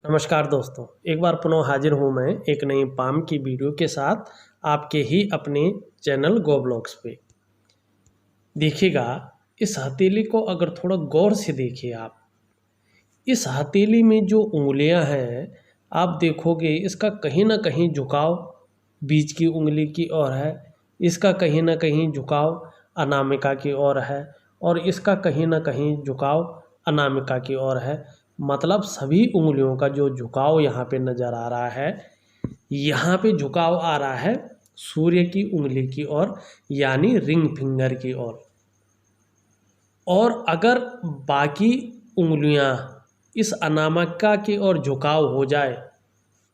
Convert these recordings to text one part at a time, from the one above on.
नमस्कार दोस्तों, एक बार पुनः हाजिर हूँ मैं एक नई पाम की वीडियो के साथ आपके ही अपने चैनल गो ब्लॉग्स पे। देखिएगा, इस हथेली को अगर थोड़ा गौर से देखिए आप, इस हथेली में जो उंगलियां हैं आप देखोगे इसका कहीं ना कहीं झुकाव बीच की उंगली की ओर है, इसका कहीं ना कहीं झुकाव अनामिका की ओर है और इसका कहीं ना कहीं झुकाव अनामिका की ओर है। मतलब सभी उंगलियों का जो झुकाव यहाँ पे नज़र आ रहा है, यहाँ पे झुकाव आ रहा है सूर्य की उंगली की ओर, यानी रिंग फिंगर की ओर। और अगर बाकी उंगलियां इस अनामिका की ओर झुकाव हो जाए,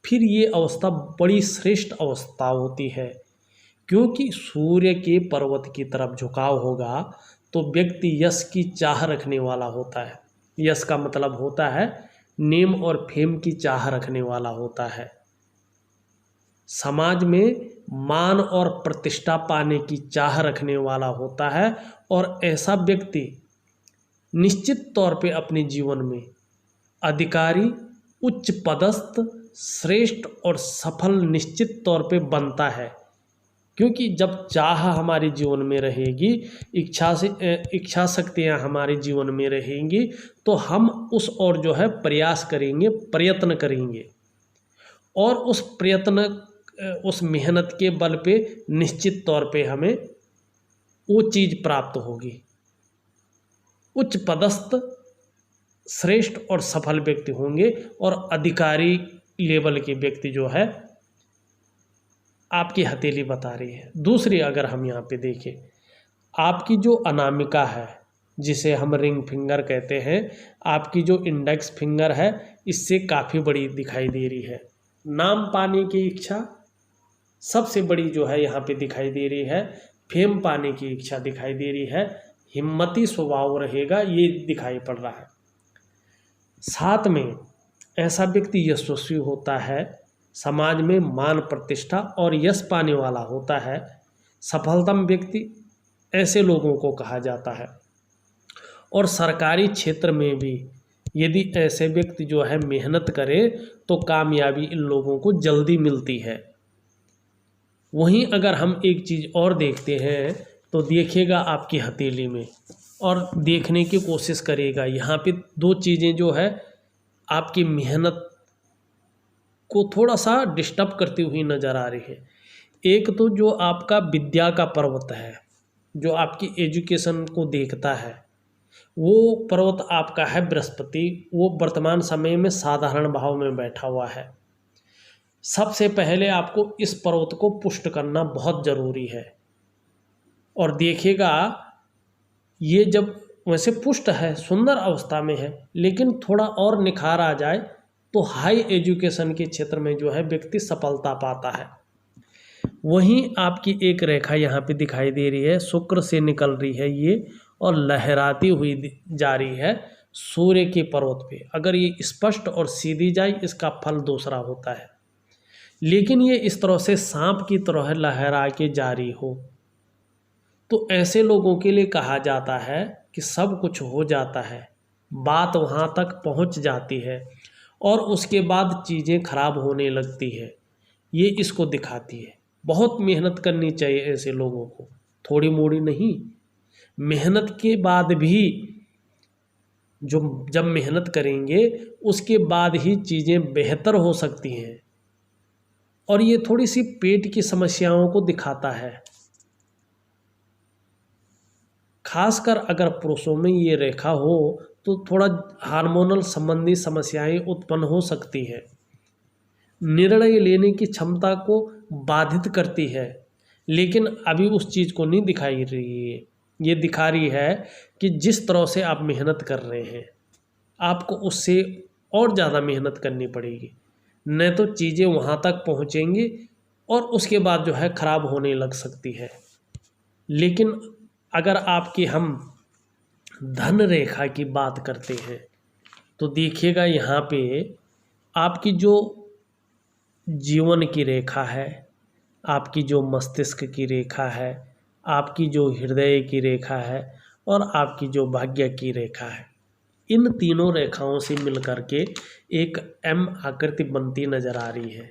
फिर ये अवस्था बड़ी श्रेष्ठ अवस्था होती है, क्योंकि सूर्य के पर्वत की तरफ झुकाव होगा तो व्यक्ति यश की चाह रखने वाला होता है। यश का मतलब होता है नेम और फेम की चाह रखने वाला होता है, समाज में मान और प्रतिष्ठा पाने की चाह रखने वाला होता है। और ऐसा व्यक्ति निश्चित तौर पे अपने जीवन में अधिकारी, उच्च पदस्थ, श्रेष्ठ और सफल निश्चित तौर पे बनता है। क्योंकि जब चाह हमारे जीवन में रहेगी, इच्छा शक्तियाँ हमारे जीवन में रहेंगी, तो हम उस ओर जो है प्रयास करेंगे, प्रयत्न करेंगे और उस मेहनत के बल पे निश्चित तौर पे हमें वो चीज़ प्राप्त होगी। उच्च पदस्थ, श्रेष्ठ और सफल व्यक्ति होंगे और अधिकारी लेवल के व्यक्ति जो है आपकी हथेली बता रही है। दूसरी अगर हम यहाँ पे देखें, आपकी जो अनामिका है जिसे हम रिंग फिंगर कहते हैं, आपकी जो इंडेक्स फिंगर है इससे काफ़ी बड़ी दिखाई दे रही है। नाम पाने की इच्छा सबसे बड़ी जो है यहाँ पे दिखाई दे रही है, फेम पाने की इच्छा दिखाई दे रही है, हिम्मती स्वभाव रहेगा ये दिखाई पड़ रहा है। साथ में ऐसा व्यक्ति यशस्वी होता है, समाज में मान प्रतिष्ठा और यश पाने वाला होता है, सफलतम व्यक्ति ऐसे लोगों को कहा जाता है। और सरकारी क्षेत्र में भी यदि ऐसे व्यक्ति जो है मेहनत करे तो कामयाबी इन लोगों को जल्दी मिलती है। वहीं अगर हम एक चीज़ और देखते हैं तो देखिएगा आपकी हथेली में और देखने की कोशिश करेगा, यहाँ पे दो चीज़ें जो है आपकी मेहनत को थोड़ा सा डिस्टर्ब करती हुई नज़र आ रही है। एक तो जो आपका विद्या का पर्वत है, जो आपकी एजुकेशन को देखता है, वो पर्वत आपका है बृहस्पति। वो वर्तमान समय में साधारण भाव में बैठा हुआ है। सबसे पहले आपको इस पर्वत को पुष्ट करना बहुत ज़रूरी है। और देखिएगा, ये जब वैसे पुष्ट है, सुंदर अवस्था में है, लेकिन थोड़ा और निखार आ जाए तो हाई एजुकेशन के क्षेत्र में जो है व्यक्ति सफलता पाता है। वहीं आपकी एक रेखा यहाँ पे दिखाई दे रही है, शुक्र से निकल रही है ये और लहराती हुई जा रही है सूर्य के पर्वत पे। अगर ये स्पष्ट और सीधी जाए इसका फल दूसरा होता है, लेकिन ये इस तरह से सांप की तरह लहरा के जारी हो तो ऐसे लोगों के लिए कहा जाता है कि सब कुछ हो जाता है, बात वहाँ तक पहुँच जाती है और उसके बाद चीज़ें खराब होने लगती है। ये इसको दिखाती है। बहुत मेहनत करनी चाहिए ऐसे लोगों को, थोड़ी मोड़ी नहीं। मेहनत के बाद भी जब मेहनत करेंगे उसके बाद ही चीज़ें बेहतर हो सकती हैं। और ये थोड़ी सी पेट की समस्याओं को दिखाता है, खासकर अगर पुरुषों में ये रेखा हो तो थोड़ा हार्मोनल संबंधी समस्याएं उत्पन्न हो सकती हैं। निर्णय लेने की क्षमता को बाधित करती है, लेकिन अभी उस चीज़ को नहीं दिखाई रही है। ये दिखा रही है कि जिस तरह से आप मेहनत कर रहे हैं आपको उससे और ज़्यादा मेहनत करनी पड़ेगी, नहीं तो चीज़ें वहाँ तक पहुँचेंगी और उसके बाद जो है ख़राब होने लग सकती है। लेकिन अगर आपकी हम धन रेखा की बात करते हैं तो देखिएगा, यहाँ पे आपकी जो जीवन की रेखा है, आपकी जो मस्तिष्क की रेखा है, आपकी जो हृदय की रेखा है और आपकी जो भाग्य की रेखा है, इन तीनों रेखाओं से मिलकर के एक एम आकृति बनती नजर आ रही है।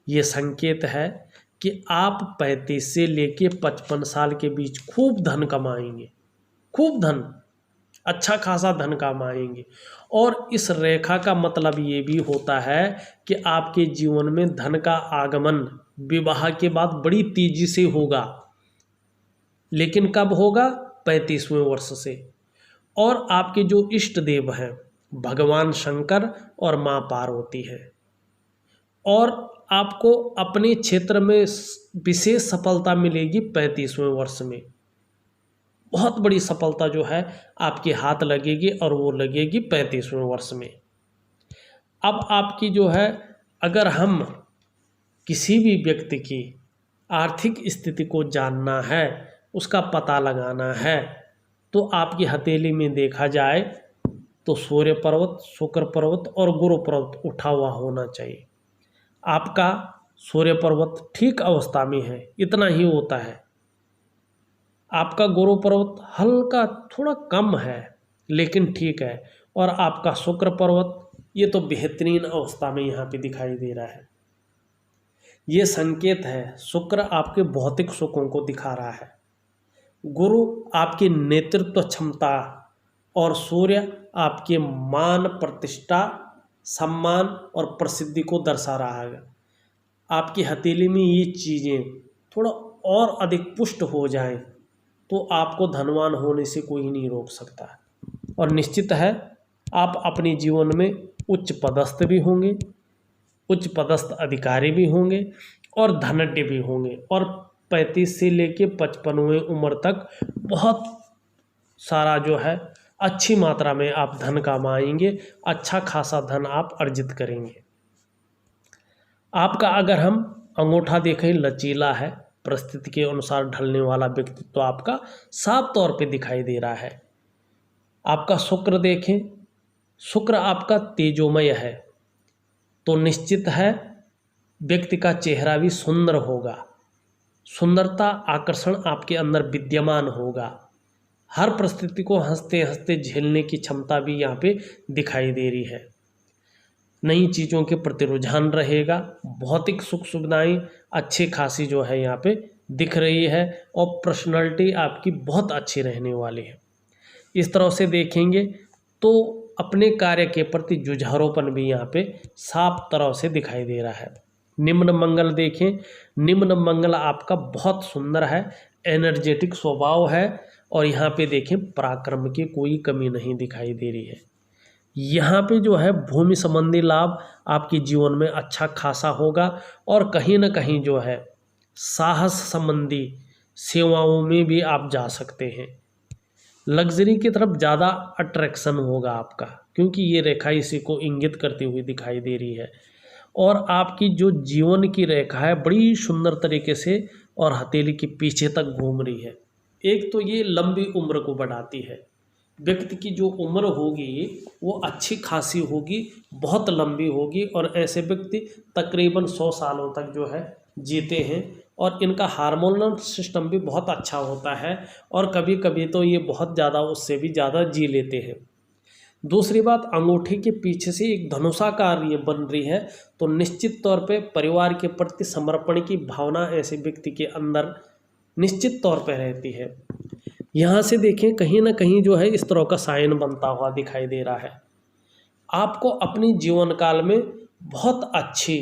ये संकेत है कि आप 35 से लेके 55 साल के बीच खूब धन कमाएंगे, खूब धन, अच्छा खासा धन कमाएंगे। और इस रेखा का मतलब ये भी होता है कि आपके जीवन में धन का आगमन विवाह के बाद बड़ी तेजी से होगा, लेकिन कब होगा? 35वें वर्ष से। और आपके जो इष्ट देव हैं भगवान शंकर और माँ पार्वती है, और आपको अपने क्षेत्र में विशेष सफलता मिलेगी 35वें वर्ष में। बहुत बड़ी सफलता जो है आपके हाथ लगेगी, और वो लगेगी 35वें वर्ष में। अब आपकी जो है, अगर हम किसी भी व्यक्ति की आर्थिक स्थिति को जानना है, उसका पता लगाना है, तो आपकी हथेली में देखा जाए तो सूर्य पर्वत, शुक्र पर्वत और गुरु पर्वत उठा हुआ होना चाहिए। आपका सूर्य पर्वत ठीक अवस्था में है, इतना ही होता है। आपका गुरु पर्वत हल्का थोड़ा कम है लेकिन ठीक है, और आपका शुक्र पर्वत ये तो बेहतरीन अवस्था में यहाँ पे दिखाई दे रहा है। ये संकेत है, शुक्र आपके भौतिक सुखों को दिखा रहा है, गुरु आपकी नेतृत्व क्षमता, और सूर्य आपके मान, प्रतिष्ठा, सम्मान और प्रसिद्धि को दर्शा रहा है। आपकी हथेली में ये चीज़ें थोड़ा और अधिक पुष्ट हो जाएं तो आपको धनवान होने से कोई नहीं रोक सकता। और निश्चित है आप अपने जीवन में उच्च पदस्थ भी होंगे, उच्च पदस्थ अधिकारी भी होंगे और धनढ़ भी होंगे, और 35 से लेके 55वें उम्र तक बहुत सारा जो है अच्छी मात्रा में आप धन कमाएंगे, अच्छा खासा धन आप अर्जित करेंगे। आपका अगर हम अंगूठा देखें लचीला है, परिस्थिति के अनुसार ढलने वाला व्यक्तित्व तो आपका साफ तौर पे दिखाई दे रहा है। आपका शुक्र देखें, शुक्र आपका तेजोमय है, तो निश्चित है व्यक्ति का चेहरा भी सुंदर होगा, सुंदरता, आकर्षण आपके अंदर विद्यमान होगा। हर परिस्थिति को हंसते हंसते झेलने की क्षमता भी यहाँ पे दिखाई दे रही है। नई चीज़ों के प्रति रुझान रहेगा, भौतिक सुख सुविधाएं अच्छी खासी जो है यहाँ पे दिख रही है, और पर्सनालिटी आपकी बहुत अच्छी रहने वाली है। इस तरह से देखेंगे तो अपने कार्य के प्रति जुझारूपन भी यहाँ पे साफ तरह से दिखाई दे रहा है। निम्न मंगल देखें, निम्न मंगल आपका बहुत सुंदर है, एनर्जेटिक स्वभाव है, और यहाँ पे देखें पराक्रम की कोई कमी नहीं दिखाई दे रही है। यहाँ पे जो है भूमि संबंधी लाभ आपके जीवन में अच्छा खासा होगा, और कहीं ना कहीं जो है साहस संबंधी सेवाओं में भी आप जा सकते हैं। लग्जरी की तरफ ज़्यादा अट्रैक्शन होगा आपका, क्योंकि ये रेखा इसी को इंगित करती हुई दिखाई दे रही है। और आपकी जो जीवन की रेखा है बड़ी सुंदर तरीके से और हथेली के पीछे तक घूम रही है। एक तो ये लंबी उम्र को बढ़ाती है, व्यक्ति की जो उम्र होगी वो अच्छी खासी होगी, बहुत लंबी होगी, और ऐसे व्यक्ति तकरीबन 100 सालों तक जो है जीते हैं, और इनका हार्मोनल सिस्टम भी बहुत अच्छा होता है, और कभी कभी तो ये बहुत ज़्यादा, उससे भी ज़्यादा जी लेते हैं। दूसरी बात, अंगूठे के पीछे से एक धनुषाकार ये बन रही है, तो निश्चित तौर पे परिवार के प्रति समर्पण की भावना ऐसे व्यक्ति के अंदर निश्चित तौर पे रहती है। यहाँ से देखें कहीं ना कहीं जो है इस तरह का साइन बनता हुआ दिखाई दे रहा है। आपको अपनी जीवन काल में बहुत अच्छी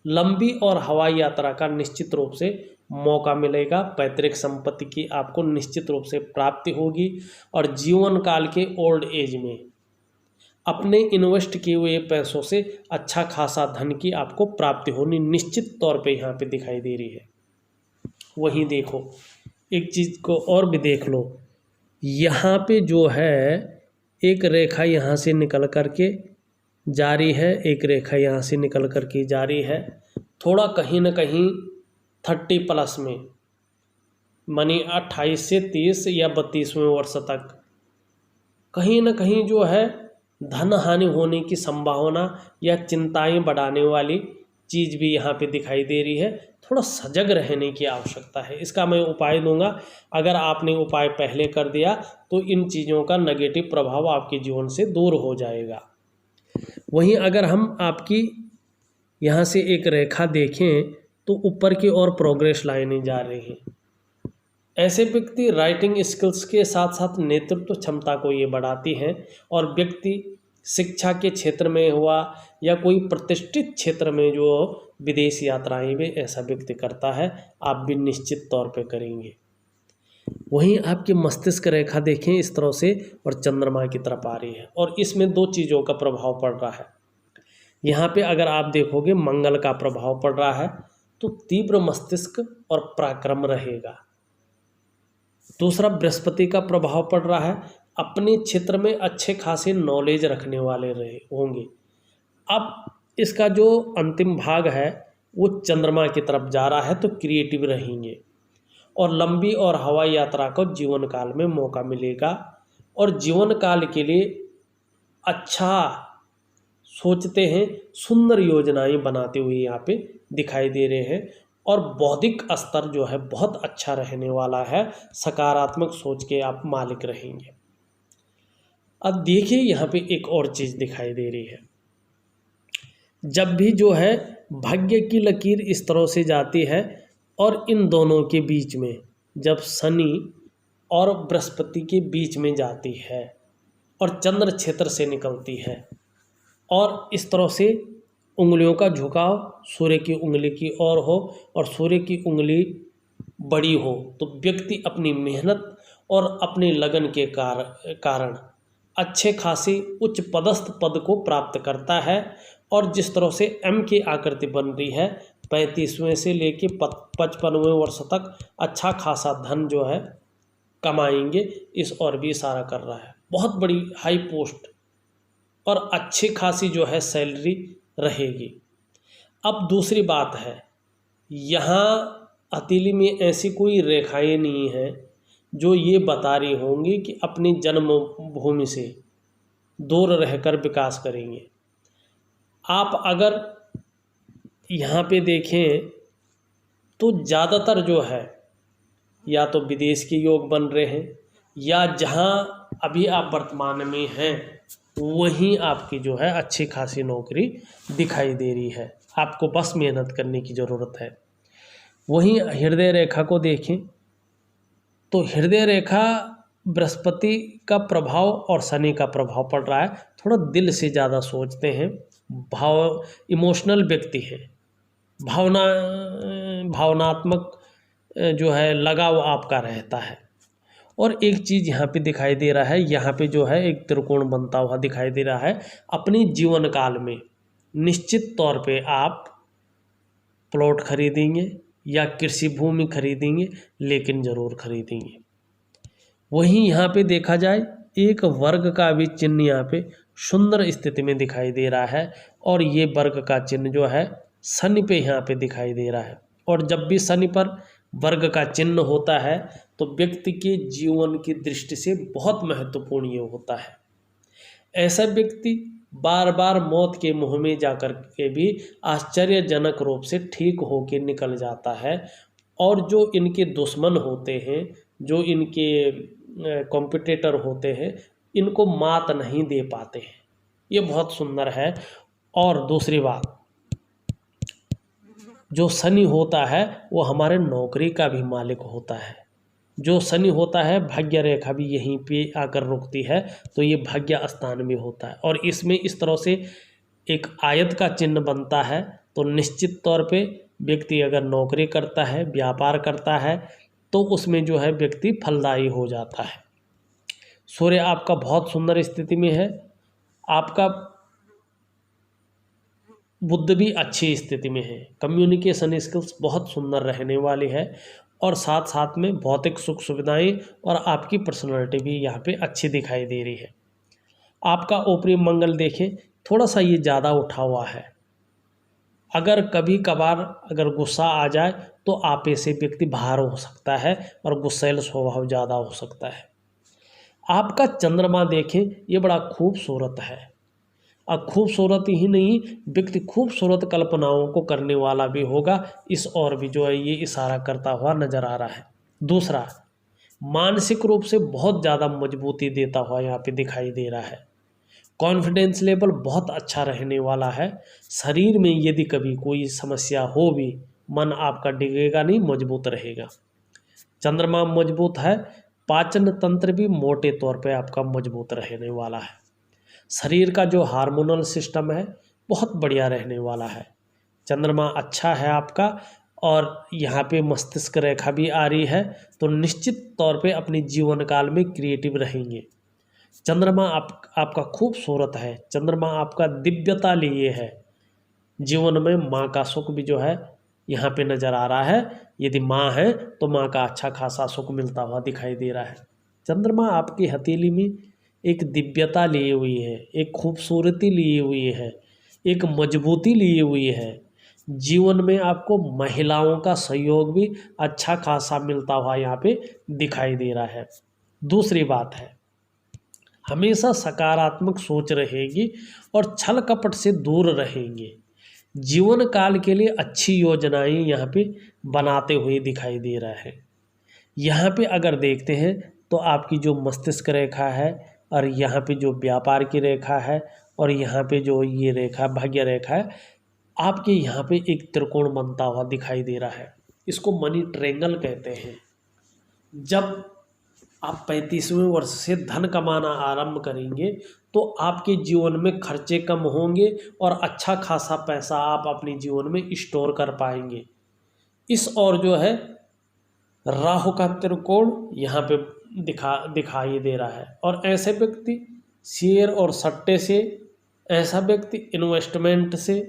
लंबी और हवाई यात्रा का निश्चित रूप से मौका मिलेगा। पैतृक संपत्ति की आपको निश्चित रूप से प्राप्ति होगी, और जीवन काल के ओल्ड एज में अपने इन्वेस्ट किए हुए पैसों से अच्छा खासा धन की आपको प्राप्ति होनी निश्चित तौर पे यहाँ पे दिखाई दे रही है। वहीं देखो एक चीज़ को और भी देख लो, यहाँ पे जो है एक रेखा यहाँ से निकल करके जारी है, एक रेखा यहाँ से निकल करके जारी है, थोड़ा कहीं ना कहीं 30+ में, मानी 28 से 30 या 32वें वर्ष तक कहीं ना कहीं जो है धन हानि होने की संभावना या चिंताएं बढ़ाने वाली चीज़ भी यहाँ पे दिखाई दे रही है। थोड़ा सजग रहने की आवश्यकता है। इसका मैं उपाय दूंगा। अगर आपने उपाय पहले कर दिया तो इन चीज़ों का नेगेटिव प्रभाव आपके जीवन से दूर हो जाएगा। वहीं अगर हम आपकी यहाँ से एक रेखा देखें तो ऊपर की ओर प्रोग्रेस लाइनें जा रही हैं। ऐसे व्यक्ति राइटिंग स्किल्स के साथ साथ नेतृत्व क्षमता को ये बढ़ाती हैं और व्यक्ति शिक्षा के क्षेत्र में हुआ या कोई प्रतिष्ठित क्षेत्र में जो विदेश यात्राएं भी ऐसा व्यक्ति करता है, आप भी निश्चित तौर पे करेंगे। वहीं आपकी मस्तिष्क रेखा देखें इस तरह से और चंद्रमा की तरफ आ रही है और इसमें दो चीज़ों का प्रभाव पड़ रहा है। यहाँ पे अगर आप देखोगे मंगल का प्रभाव पड़ रहा है तो तीव्र मस्तिष्क और पराक्रम रहेगा। दूसरा बृहस्पति का प्रभाव पड़ रहा है, अपने क्षेत्र में अच्छे खासे नॉलेज रखने वाले रहे होंगे। अब इसका जो अंतिम भाग है वो चंद्रमा की तरफ जा रहा है तो क्रिएटिव रहेंगे और लंबी और हवाई यात्रा को जीवन काल में मौका मिलेगा और जीवन काल के लिए अच्छा सोचते हैं, सुंदर योजनाएं बनाते हुए यहाँ पे दिखाई दे रहे हैं और बौद्धिक स्तर जो है बहुत अच्छा रहने वाला है। सकारात्मक सोच के आप मालिक रहेंगे। अब देखिए यहाँ पे एक और चीज़ दिखाई दे रही है। जब भी जो है भाग्य की लकीर इस तरह से जाती है और इन दोनों के बीच में जब शनि और बृहस्पति के बीच में जाती है और चंद्र क्षेत्र से निकलती है और इस तरह से उंगलियों का झुकाव सूर्य की उंगली की ओर हो और सूर्य की उंगली बड़ी हो तो व्यक्ति अपनी मेहनत और अपनी लगन के कारण अच्छे खासी उच्च पदस्थ पद को प्राप्त करता है। और जिस तरह से एम की आकृति बन रही है 35वें से लेके 55वें वर्ष तक अच्छा खासा धन जो है कमाएंगे, इस और भी इशारा कर रहा है। बहुत बड़ी हाई पोस्ट और अच्छी खासी जो है सैलरी रहेगी। अब दूसरी बात है, यहाँ हथेली में ऐसी कोई रेखाएं नहीं हैं जो ये बता रही होंगी कि अपनी जन्मभूमि से दूर रहकर विकास करेंगे। आप अगर यहाँ पे देखें तो ज़्यादातर जो है या तो विदेश के योग बन रहे हैं या जहाँ अभी आप वर्तमान में हैं वहीं आपकी जो है अच्छी खासी नौकरी दिखाई दे रही है। आपको बस मेहनत करने की ज़रूरत है। वहीं हृदय रेखा को देखें तो हृदय रेखा बृहस्पति का प्रभाव और शनि का प्रभाव पड़ रहा है। थोड़ा दिल से ज़्यादा सोचते हैं, इमोशनल व्यक्ति है, भावनात्मक जो है लगाव आपका रहता है। और एक चीज़ यहाँ पे दिखाई दे रहा है, यहाँ पे जो है एक त्रिकोण बनता हुआ दिखाई दे रहा है। अपने जीवन काल में निश्चित तौर पे आप प्लॉट खरीदेंगे या कृषि भूमि खरीदेंगे, लेकिन ज़रूर खरीदेंगे। वहीं यहाँ पे देखा जाए एक वर्ग का भी चिन्ह यहाँ पे सुंदर स्थिति में दिखाई दे रहा है और ये वर्ग का चिन्ह जो है शनि पे यहाँ पे दिखाई दे रहा है। और जब भी शनि पर वर्ग का चिन्ह होता है तो व्यक्ति के जीवन की दृष्टि से बहुत महत्वपूर्ण ये होता है। ऐसा व्यक्ति बार बार मौत के मुंह में जाकर के भी आश्चर्यजनक रूप से ठीक होकर निकल जाता है और जो इनके दुश्मन होते हैं, जो इनके कॉम्पिटिटर होते हैं, इनको मात नहीं दे पाते हैं। ये बहुत सुंदर है। और दूसरी बात, जो शनि होता है वो हमारे नौकरी का भी मालिक होता है। जो शनि होता है भाग्य रेखा भी यहीं पे आकर रुकती है तो ये भाग्य स्थान भी होता है और इसमें इस तरह से एक आयत का चिन्ह बनता है। तो निश्चित तौर पे व्यक्ति अगर नौकरी करता है, व्यापार करता है तो उसमें जो है व्यक्ति फलदायी हो जाता है। सूर्य आपका बहुत सुंदर स्थिति में है, आपका बुद्ध भी अच्छी स्थिति में है, कम्युनिकेशन स्किल्स बहुत सुंदर रहने वाली है और साथ साथ में भौतिक सुख सुविधाएं और आपकी पर्सनालिटी भी यहाँ पे अच्छी दिखाई दे रही है। आपका ऊपरी मंगल देखें थोड़ा सा ये ज़्यादा उठा हुआ है। अगर कभी कभार अगर गुस्सा आ जाए तो आपे से व्यक्ति बाहर हो सकता है और गुस्सैल स्वभाव ज़्यादा हो सकता है। आपका चंद्रमा देखें ये बड़ा खूबसूरत है। अब खूबसूरत ही नहीं, व्यक्ति खूबसूरत कल्पनाओं को करने वाला भी होगा, इस ओर भी जो है ये इशारा करता हुआ नजर आ रहा है। दूसरा, मानसिक रूप से बहुत ज़्यादा मजबूती देता हुआ यहाँ पे दिखाई दे रहा है। कॉन्फिडेंस लेवल बहुत अच्छा रहने वाला है। शरीर में यदि कभी कोई समस्या हो भी, मन आपका डिगेगा नहीं, मजबूत रहेगा। चंद्रमा मजबूत है, पाचन तंत्र भी मोटे तौर पे आपका मजबूत रहने वाला है। शरीर का जो हार्मोनल सिस्टम है बहुत बढ़िया रहने वाला है। चंद्रमा अच्छा है आपका, और यहाँ पे मस्तिष्क रेखा भी आ रही है, तो निश्चित तौर पे अपने जीवन काल में क्रिएटिव रहेंगे। चंद्रमा आपका खूबसूरत है, चंद्रमा आपका दिव्यता लिए है। जीवन में माँ का सुख भी जो है यहाँ पे नज़र आ रहा है। यदि माँ है तो माँ का अच्छा खासा सुख मिलता हुआ दिखाई दे रहा है। चंद्रमा आपकी हथेली में एक दिव्यता लिए हुई है, एक खूबसूरती लिए हुई है, एक मजबूती लिए हुई है। जीवन में आपको महिलाओं का सहयोग भी अच्छा खासा मिलता हुआ यहाँ पे दिखाई दे रहा है। दूसरी बात है, हमेशा सकारात्मक सोच रहेगी और छल कपट से दूर रहेंगे। जीवन काल के लिए अच्छी योजनाएं यहाँ पे बनाते हुए दिखाई दे रहा है। यहाँ पे अगर देखते हैं तो आपकी जो मस्तिष्क रेखा है, और यहाँ पे जो व्यापार की रेखा है, और यहाँ पे जो ये रेखा भाग्य रेखा है, आपके यहाँ पे एक त्रिकोण बनता हुआ दिखाई दे रहा है। इसको मनी ट्रायंगल कहते हैं। जब आप 35वें वर्ष से धन कमाना आरंभ करेंगे तो आपके जीवन में खर्चे कम होंगे और अच्छा खासा पैसा आप अपने जीवन में स्टोर कर पाएंगे। इस और जो है राहु का त्रिकोण यहाँ पे दिखाई दे रहा है। और ऐसे व्यक्ति शेयर और सट्टे से, ऐसा व्यक्ति इन्वेस्टमेंट से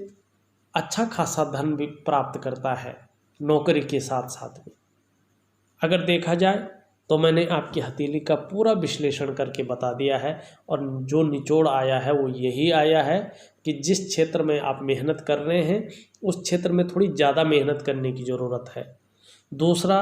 अच्छा खासा धन भी प्राप्त करता है नौकरी के साथ साथ में। अगर देखा जाए तो मैंने आपकी हथेली का पूरा विश्लेषण करके बता दिया है, और जो निचोड़ आया है वो यही आया है कि जिस क्षेत्र में आप मेहनत कर रहे हैं उस क्षेत्र में थोड़ी ज़्यादा मेहनत करने की ज़रूरत है। दूसरा,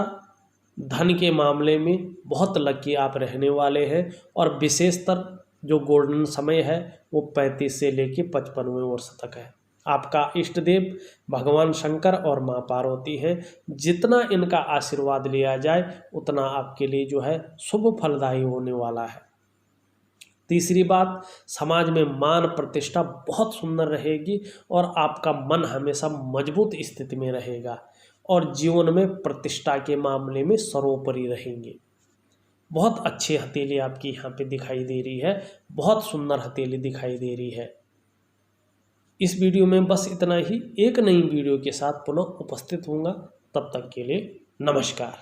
धन के मामले में बहुत लकी आप रहने वाले हैं, और विशेषतर जो गोल्डन समय है वो 35 से लेके 55वें वर्ष तक है। आपका इष्ट देव भगवान शंकर और माँ पार्वती हैं। जितना इनका आशीर्वाद लिया जाए उतना आपके लिए जो है शुभ फलदायी होने वाला है। तीसरी बात, समाज में मान प्रतिष्ठा बहुत सुंदर रहेगी, और आपका मन हमेशा मजबूत स्थिति में रहेगा, और जीवन में प्रतिष्ठा के मामले में सर्वोपरि रहेंगे। बहुत अच्छी हथेली आपकी यहाँ पे दिखाई दे रही है, बहुत सुंदर हथेली दिखाई दे रही है। इस वीडियो में बस इतना ही। एक नई वीडियो के साथ पुनः उपस्थित होऊंगा, तब तक के लिए नमस्कार।